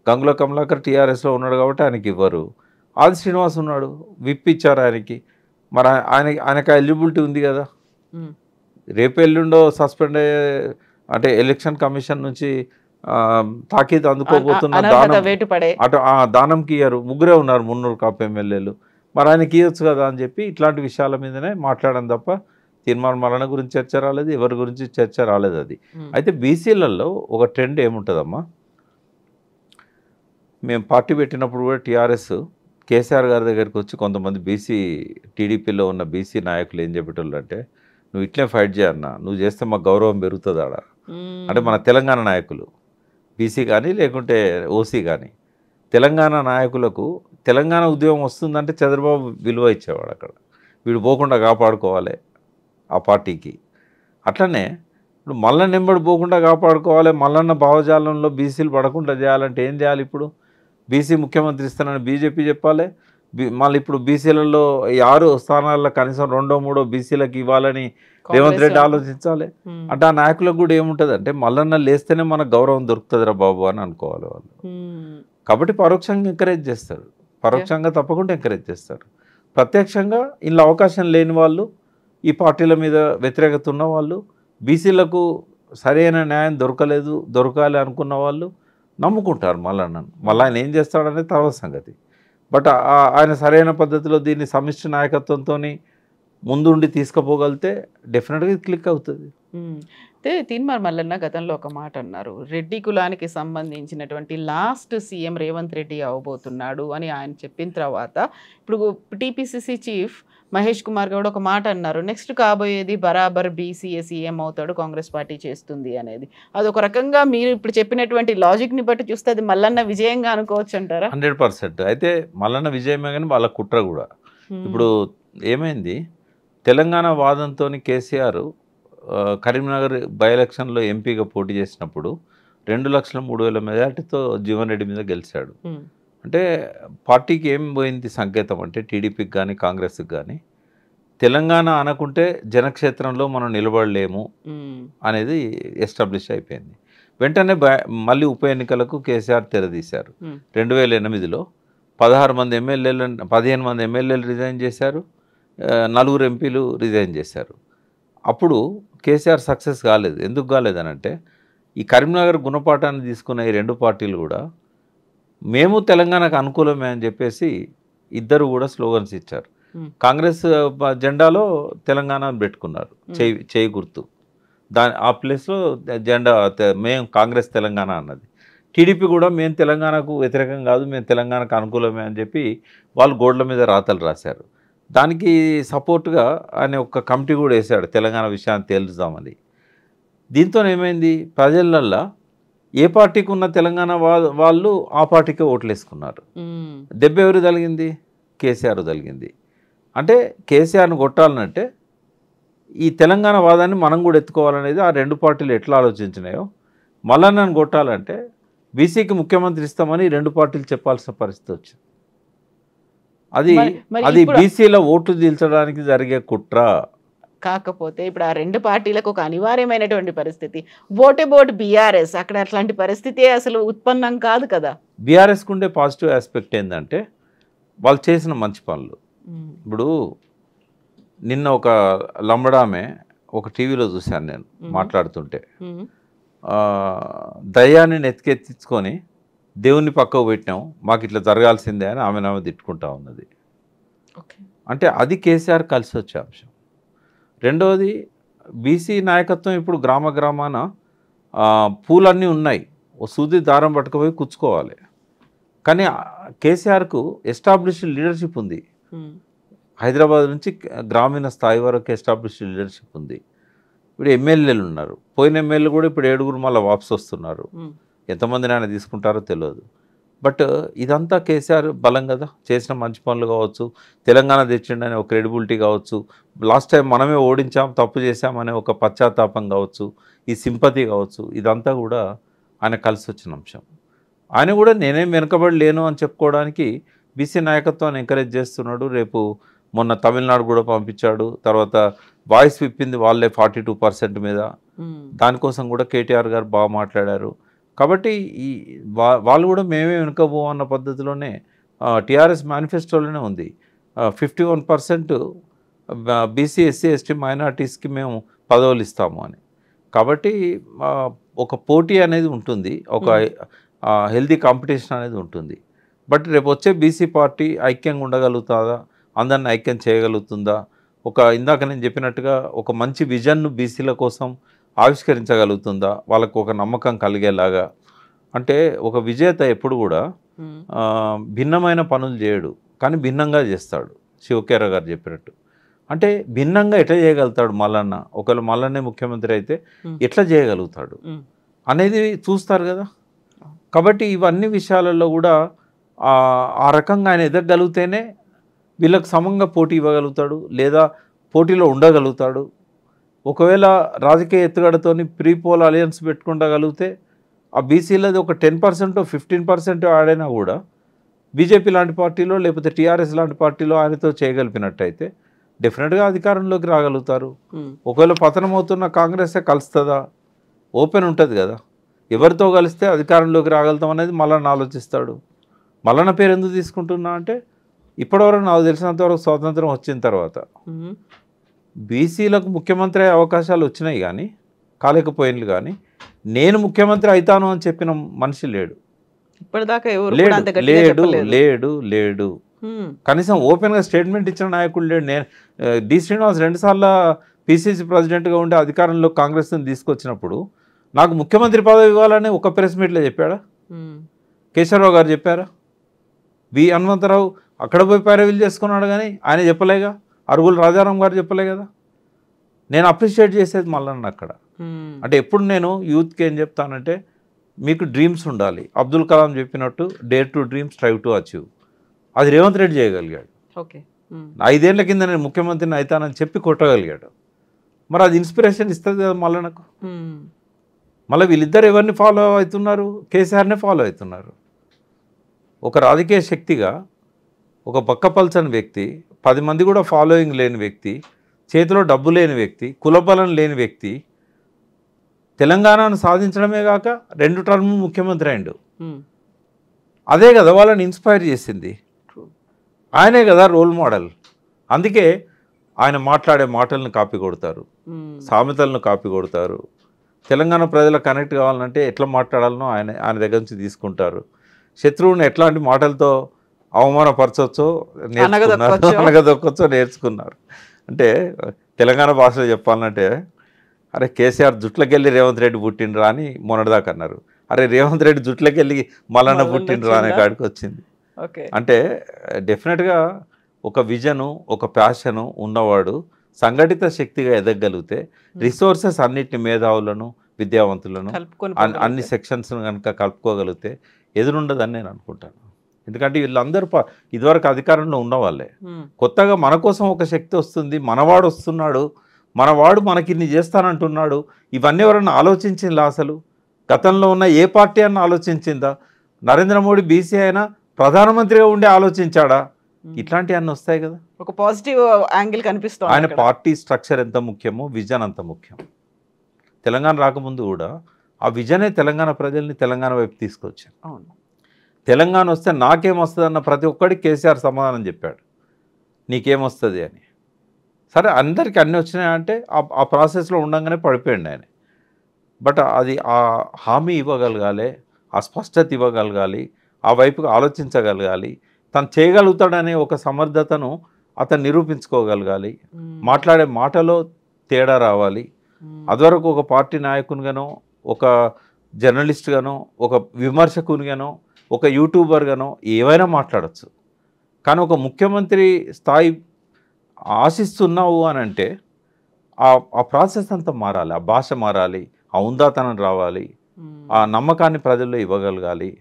గంగుల కమలాకర్ టీఆర్ఎస్లో ఉన్నాడు కాబట్టి ఆయనకి ఇవ్వరు. ఆది శ్రీనివాస్ ఉన్నాడు, విప్ ఇచ్చారు ఆయనకి. మరి ఆయనకు ఎలిజిబిలిటీ ఉంది కదా. రేపు ఎల్లుండో సస్పెండ్ అయ్యే, అంటే ఎలక్షన్ కమిషన్ నుంచి తాకీదు అందుకోబోతున్న దానంకి ఇయ్యరు. 3 ఉన్నారు 300 కాపు ఎమ్మెల్యేలు. మరి ఆయనకి ఇవ్వచ్చు కదా అని చెప్పి ఇట్లాంటి విషయాల మీదనే మాట్లాడడం తప్ప తీర్మానం మరణ గురించి చర్చ రాలేదు, ఎవరి గురించి చర్చ రాలేదు. అది అయితే బీసీలలో ఒక ట్రెండ్ ఏముంటుందమ్మా, మేము పార్టీ పెట్టినప్పుడు కూడా టీఆర్ఎస్ కేసీఆర్ గారి దగ్గరికి వచ్చి కొంతమంది బీసీ టీడీపీలో ఉన్న బీసీ నాయకులు ఏం చెప్పేటోళ్ళు అంటే, నువ్వు ఇట్లే ఫైట్ చేయన్నా, నువ్వు చేస్తే మాకు గౌరవం పెరుగుతుంది ఆడ. అంటే మన తెలంగాణ నాయకులు బీసీ కానీ లేకుంటే ఓసీ కానీ తెలంగాణ నాయకులకు తెలంగాణ ఉద్యమం వస్తుందంటే చంద్రబాబు విలువ ఇచ్చేవాడు. అక్కడ వీడు పోకుండా కాపాడుకోవాలి ఆ పార్టీకి. అట్లనే ఇప్పుడు మల్లన్న నెంబడి పోకుండా కాపాడుకోవాలి, మల్లన్న భావజాలంలో బీసీలు పడకుండా చేయాలంటే ఏం చేయాలి? ఇప్పుడు బీసీ ముఖ్యమంత్రి ఇస్తానని బీజేపీ చెప్పాలి. మళ్ళీ ఇప్పుడు బీసీలలో 6 స్థానాల్లో కనీసం 2-3 బీసీలకు ఇవ్వాలని రేవంత్ రెడ్డి ఆలోచించాలి. అంటే ఆ నాయకులకు కూడా ఏముంటుంది అంటే మల్లన్న లేస్తేనే మనకు గౌరవం దొరుకుతుందిరా బాబు అని అనుకోవాలి వాళ్ళు. కాబట్టి పరోక్షంగా ఎంకరేజ్ చేస్తారు, పరోక్షంగా తప్పకుండా ఎంకరేజ్ చేస్తారు. ప్రత్యక్షంగా ఇలా అవకాశం లేని వాళ్ళు, ఈ పార్టీల మీద వ్యతిరేకత ఉన్న వాళ్ళు, బీసీలకు సరైన న్యాయం దొరకాలి అనుకున్న వాళ్ళు నమ్ముకుంటారు మల్లన్నను. మళ్ళీ ఆయన ఏం చేస్తాడనేది తర్వాత సంగతి. బట్ ఆయన సరైన పద్ధతిలో దీన్ని సమిష్టి నాయకత్వంతో ముందుండి తీసుకుపోగలితే డెఫినెట్గా క్లిక్ అవుతుంది. అయితే తీన్మార్ మల్లన్న గతంలో ఒక మాట అన్నారు, రెడ్డి కులానికి సంబంధించినటువంటి లాస్ట్ సీఎం రేవంత్ రెడ్డి అవబోతున్నాడు అని ఆయన చెప్పిన తర్వాత ఇప్పుడు టీపీసీసీ చీఫ్ మహేష్ కుమార్ గౌడ్ ఒక మాట అన్నారు, నెక్స్ట్ కాబోయేది బరాబర్ బీసీఏ సీఎం అవుతాడు, కాంగ్రెస్ పార్టీ చేస్తుంది అనేది. అదొక రకంగా మీరు ఇప్పుడు చెప్పినటువంటి లాజిక్ని బట్టి చూస్తే అది మల్లన్న విజయంగా అనుకోవచ్చు అంటారా? 100%. అయితే మల్లన్న విజయమే కానీ వాళ్ళ కుట్ర కూడా. ఇప్పుడు ఏమైంది, తెలంగాణ వాదంతో కేసీఆర్ కరీంనగర్ బై ఎలక్షన్లో ఎంపీగా పోటీ చేసినప్పుడు 2,03,000 మెజార్టీతో జీవన్ రెడ్డి మీద గెలిచాడు. అంటే పార్టీకి ఏం పోయింది సంకేతం అంటే, టీడీపీకి కానీ కాంగ్రెస్కి కానీ తెలంగాణ అనకుంటే జనక్షేత్రంలో మనం నిలబడలేము అనేది ఎస్టాబ్లిష్ అయిపోయింది. వెంటనే మళ్ళీ ఉప ఎన్నికలకు కేసీఆర్ తెరదీశారు. 2008లో 15 మంది ఎమ్మెల్యేలు రిజైన్ చేశారు, 4 ఎంపీలు రిజైన్ చేశారు. అప్పుడు కేసీఆర్ సక్సెస్ కాలేదు. ఎందుకు కాలేదనంటే, ఈ కరీంనగర్ గుణపాఠాన్ని తీసుకున్న ఈ 2 పార్టీలు కూడా మేము తెలంగాణకు అనుకూలమే అని చెప్పేసి ఇద్దరు కూడా స్లోగన్స్ ఇచ్చారు. కాంగ్రెస్ జెండాలో తెలంగాణ పెట్టుకున్నారు, చేయి గుర్తు. ఆ ప్లేస్లో జెండా మేము కాంగ్రెస్ తెలంగాణ అన్నది. టీడీపీ కూడా మేము తెలంగాణకు వ్యతిరేకం కాదు, మేము తెలంగాణకు అనుకూలమే అని చెప్పి వాళ్ళు గోడ్ల మీద రాతలు రాశారు. దానికి సపోర్ట్గా ఆయన ఒక కమిటీ కూడా వేశాడు తెలంగాణ విషయాన్ని తేల్చుదామని. దీంతో ఏమైంది, ప్రజలల్లో ఏ పార్టీకి ఉన్న తెలంగాణ వాళ్ళు ఆ పార్టీకే ఓట్లు వేసుకున్నారు. దెబ్బ ఎవరు తగిలింది, కేసీఆర్ తగిలింది. అంటే కేసీఆర్ని కొట్టాలనంటే ఈ తెలంగాణ వాదాన్ని మనం కూడా ఎత్తుకోవాలనేది ఆ రెండు పార్టీలు ఎట్లా ఆలోచించినాయో, మల్లన్నను కొట్టాలంటే బీసీకి ముఖ్యమంత్రి ఇస్తామని ఈ రెండు పార్టీలు చెప్పాల్సిన పరిస్థితి వచ్చింది. అది బీసీల ఓట్లు తీల్చడానికి జరిగే కుట్ర. కాకపోతే ఇప్పుడు ఆ రెండు పార్టీలకు ఒక అనివార్యమైనటువంటి పరిస్థితి, ఓట్ అబౌట్ బీఆర్ఎస్, అక్కడ అట్లాంటి పరిస్థితి అసలు ఉత్పన్నం కాదు కదా. బీఆర్ఎస్కి ఉండే పాజిటివ్ ఆస్పెక్ట్ ఏంటంటే వాళ్ళు చేసిన మంచి పనులు. ఇప్పుడు నిన్న ఒక లంబడామే ఒక టీవీలో చూశాను నేను మాట్లాడుతుంటే, దయ్యాన్ని నెత్తికెత్తించుకొని దేవుని పక్కకు పెట్టినాం, మాకు ఇట్లా జరగాల్సిందే అని ఆమె తిట్టుకుంటా ఉన్నది. అంటే అది కేసీఆర్ కలిసి వచ్చే అంశం. రెండవది, బీసీ నాయకత్వం ఇప్పుడు గ్రామ గ్రామాన పూలన్నీ ఉన్నాయి, ఓ సూది దారం పట్టుకుపోయి కూర్చుకోవాలి. కానీ కేసీఆర్కు ఎస్టాబ్లిష్డ్ లీడర్షిప్ ఉంది. హైదరాబాద్ నుంచి గ్రామీణ స్థాయి వరకు ఎస్టాబ్లిష్డ్ లీడర్షిప్ ఉంది. ఇప్పుడు ఎమ్మెల్యేలు ఉన్నారు, పోయిన ఎమ్మెల్యేలు కూడా ఇప్పుడు 7 మళ్ళీ వాపసు వస్తున్నారు. ఎంతమందిని ఆయన తీసుకుంటారో తెలియదు. బట్ ఇదంతా కేసీఆర్ బలం కదా, చేసిన మంచి పనులు కావచ్చు, తెలంగాణ తెచ్చిండనే ఒక క్రెడిబిలిటీ కావచ్చు, లాస్ట్ టైం మనమే ఓడించాం తప్పు చేశామనే ఒక పశ్చాత్తాపం కావచ్చు, ఈ సింపతి కావచ్చు, ఇదంతా కూడా ఆయన కలిసి వచ్చిన అంశం. ఆయన కూడా నేనేం వెనుకబడి లేను అని చెప్పుకోవడానికి బీసీ నాయకత్వాన్ని ఎంకరేజ్ చేస్తున్నాడు. రేపు మొన్న తమిళనాడు కూడా పంపించాడు. తర్వాత వాయిస్ విప్పింది వాళ్ళే 42% మీద. దానికోసం కూడా కేటీఆర్ గారు బాగా మాట్లాడారు. కాబట్టి వాళ్ళు కూడా మేమే వెనుకపోవన్న పద్ధతిలోనే టీఆర్ఎస్ మేనిఫెస్టోలోనే ఉంది 51% బీసీ ఎస్సీ ఎస్టీ మైనార్టీస్కి మేము పదవులు ఇస్తాము అని. కాబట్టి ఒక పోటీ అనేది ఉంటుంది, ఒక హెల్దీ కాంపిటీషన్ అనేది ఉంటుంది. బట్ రేపు వచ్చే బీసీ పార్టీ ఐక్యంగా ఉండగలుగుతుందా, అందరిని ఐక్యం చేయగలుగుతుందా, ఇందాక నేను చెప్పినట్టుగా ఒక మంచి విజన్ను బీసీల కోసం ఆవిష్కరించగలుగుతుందా, వాళ్ళకు ఒక నమ్మకం కలిగేలాగా. అంటే ఒక విజేత ఎప్పుడు కూడా భిన్నమైన పనులు చేయడు, కానీ భిన్నంగా చేస్తాడు. శివకేర గారు చెప్పినట్టు, అంటే భిన్నంగా ఎట్లా చేయగలుగుతాడు మల్లన్న, ఒకవేళ మల్లన్నే ముఖ్యమంత్రి అయితే ఎట్లా చేయగలుగుతాడు అనేది చూస్తారు కదా. కాబట్టి ఇవన్నీ విషయాలలో కూడా ఆ రకంగా ఆయన ఎదగగలిగితేనే వీళ్ళకి సమంగా పోటీ ఇవ్వగలుగుతాడు, లేదా పోటీలో ఉండగలుగుతాడు. ఒకవేళ రాజకీయ ఎత్తుగడతోని ప్రీ పోల్ అలయన్స్ పెట్టుకుండగలిగితే ఆ బీసీలది ఒక 10% 15% ఆడైనా కూడా బీజేపీ లాంటి పార్టీలో లేకపోతే టీఆర్ఎస్ లాంటి పార్టీలో ఆయనతో చేయగలిపినట్టయితే డెఫినెట్గా అధికారంలోకి రాగలుగుతారు. ఒకవేళ పతనం అవుతున్న కాంగ్రెసే కలుస్తుందా, ఓపెన్ ఉంటుంది కదా, ఎవరితో కలిస్తే అధికారంలోకి రాగలుగుతాం అనేది మల్లన్న ఆలోచిస్తాడు. మల్లన్న పేరు ఎందుకు తీసుకుంటున్నా అంటే ఇప్పటివరకు నాకు తెలిసినంతవరకు స్వాతంత్రం వచ్చిన తర్వాత బీసీలకు ముఖ్యమంత్రి అయ్యే అవకాశాలు వచ్చినాయి కానీ కాలేకపోయినలు, కానీ నేను ముఖ్యమంత్రి అవుతాను అని చెప్పిన మనిషి లేడు ఇప్పటిదాకా. లేడు కనీసం ఓపెన్గా స్టేట్మెంట్ ఇచ్చిన నాయకుడు లేడు. నేను డి శ్రీనివాస్ 2 సార్లు పిసిసి ప్రెసిడెంట్గా ఉండే అధికారంలో కాంగ్రెస్ని తీసుకొచ్చినప్పుడు నాకు ముఖ్యమంత్రి పదవి ఇవ్వాలని ఒక ప్రెస్ మీట్లో చెప్పాడా? కేశవరావు గారు చెప్పారా? వి హనుమంతరావు అక్కడ పోయి పైరవీలు చేసుకున్నాడు కానీ ఆయన చెప్పలేగా. అరుగుల రాజారాం గారు చెప్పలే కదా. నేను అప్రిషియేట్ చేసేది మల్లన్న అక్కడ. అంటే ఎప్పుడు నేను యూత్కి ఏం చెప్తానంటే, మీకు డ్రీమ్స్ ఉండాలి. అబ్దుల్ కలాం చెప్పినట్టు dare to dream, strive to achieve. అది రేవంత్ రెడ్డి చేయగలిగాడు. 5 ఏళ్ల కింద నేను ముఖ్యమంత్రిని అవుతానని చెప్పి కొట్టగలిగాడు. మరి అది ఇన్స్పిరేషన్ ఇస్తుంది కదా మల్లన్నకు. మళ్ళీ వీళ్ళిద్దరు ఎవరిని ఫాలో అవుతున్నారు? కేసీఆర్నే ఫాలో అవుతున్నారు. ఒక రాజకీయ శక్తిగా ఒక పక్కపల్చని వ్యక్తి, 10 మంది కూడా ఫాలోయింగ్ లేని వ్యక్తి, చేతిలో డబ్బు లేని వ్యక్తి, కులబలం లేని వ్యక్తి తెలంగాణను సాధించడమే కాక 2 టర్మ్ ముఖ్యమంత్రి అయిండు. అదే కదా వాళ్ళని ఇన్స్పైర్ చేసింది. ఆయనే కదా రోల్ మోడల్. అందుకే ఆయన మాట్లాడే మాటలను కాపీ కొడతారు, సామెతలను కాపీ కొడతారు. తెలంగాణ ప్రజలకు కనెక్ట్ కావాలంటే ఎట్లా మాట్లాడాలనో ఆయన దగ్గర నుంచి తీసుకుంటారు. శత్రువుని ఎట్లాంటి మాటలతో అవమానపరచవచ్చో నేర్చుకున్నారు, అనగదొక్కచ్చో నేర్చుకున్నారు. అంటే తెలంగాణ భాషలో చెప్పాలంటే, అరే కేసీఆర్ జుట్లకెళ్ళి రేవంత్ రెడ్డి పుట్టిండ్రా అని మొన్నటిదాకా అన్నారు. అరే రేవంత్ రెడ్డి జుట్లకెళ్ళి మల్లన్న పుట్టిండ్రా అనే కాడికి వచ్చింది. అంటే డెఫినెట్గా ఒక విజను ఒక ప్యాషను ఉన్నవాడు సంఘటిత శక్తిగా ఎదగలిగితే రిసోర్సెస్ అన్నిటిని మేధావులను విద్యావంతులను అన్ని సెక్షన్స్ కనుక కలుపుకోగలిగితే ఎదురుండదని నేను అనుకుంటాను. ఎందుకంటే వీళ్ళందరూ ఇదివరకు అధికారంలో ఉన్నవాళ్ళే. కొత్తగా మన కోసం ఒక శక్తి వస్తుంది, మనవాడు వస్తున్నాడు, మనవాడు మనకి ఇన్ని చేస్తానంటున్నాడు. ఇవన్నీ ఎవరన్నా ఆలోచించిందా? అసలు గతంలో ఉన్న ఏ పార్టీ అన్న ఆలోచించిందా? నరేంద్ర మోడీ బీసీ అయినా ప్రధానమంత్రిగా ఉండి ఆలోచించాడా? ఇట్లాంటివి అన్నీ వస్తాయి కదా. ఒక పాజిటివ్ యాంగిల్ కనిపిస్తుంది. ఆయన పార్టీ స్ట్రక్చర్ ఎంత ముఖ్యమో విజన్ అంత ముఖ్యం. తెలంగాణ రాకముందు కూడా ఆ విజనే తెలంగాణ ప్రజల్ని తెలంగాణ వైపు తీసుకొచ్చారు. అవును, తెలంగాణ వస్తే నాకేమొస్తుంది అన్న ప్రతి ఒక్కడికి కేసీఆర్ సమాధానం చెప్పాడు, నీకేమొస్తుంది అని. సరే అందరికీ అన్నీ వచ్చినాయంటే ఆ ప్రాసెస్లో ఉండగానే పడిపోయింది ఆయన. బట్ అది ఆ హామీ ఇవ్వగలగాలి, ఆ స్పష్టత ఇవ్వగలగాలి, ఆ వైపుగా ఆలోచించగలగాలి, తను చేయగలుగుతాడనే ఒక సమర్థతను అతను నిరూపించుకోగలగాలి, మాట్లాడే మాటలో తేడా రావాలి. అదివరకు ఒక పార్టీ నాయకునిగానో ఒక జర్నలిస్ట్గానో ఒక విమర్శకునిగానో ఒక యూట్యూబర్గానో ఏవైనా మాట్లాడచ్చు. కానీ ఒక ముఖ్యమంత్రి స్థాయి ఆశిస్తున్నావు అని అంటే ఆ ప్రాసెస్ అంతా మారాలి, ఆ భాష మారాలి, ఆ ఉందాతనం రావాలి, ఆ నమ్మకాన్ని ప్రజల్లో ఇవ్వగలగాలి.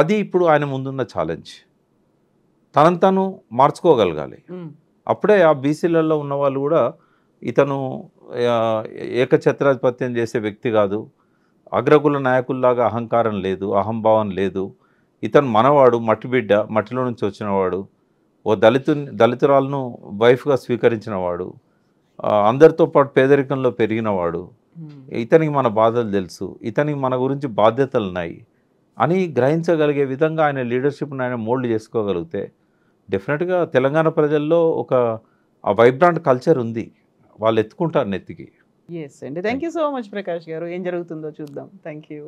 అది ఇప్పుడు ఆయన ముందున్న ఛాలెంజ్. తనను తను మార్చుకోగలగాలి. అప్పుడే ఆ బీసీలలో ఉన్న వాళ్ళు కూడా ఇతను ఏకఛత్రాధిపత్యం చేసే వ్యక్తి కాదు, అగ్రకుల నాయకుల్లాగా అహంకారం లేదు, అహంభావం లేదు, ఇతను మనవాడు, మట్టి బిడ్డ, మట్టిలో నుంచి వచ్చినవాడు, ఓ దళితురాలను వైఫ్గా స్వీకరించినవాడు, అందరితో పాటు పేదరికంలో పెరిగినవాడు, ఇతనికి మన బాధలు తెలుసు, ఇతనికి మన గురించి బాధ్యతలు ఉన్నాయి అని గ్రహించగలిగే విధంగా ఆయన లీడర్షిప్ని ఆయన మోల్డ్ చేసుకోగలిగితే డెఫినెట్గా తెలంగాణ ప్రజల్లో ఒక వైబ్రాంట్ కల్చర్ ఉంది, వాళ్ళు ఎత్తుకుంటారు నెత్తికి. ఎస్ అండి, thank you so much Prakash గారు. ఏం జరుగుతుందో చూద్దాం. Thank you.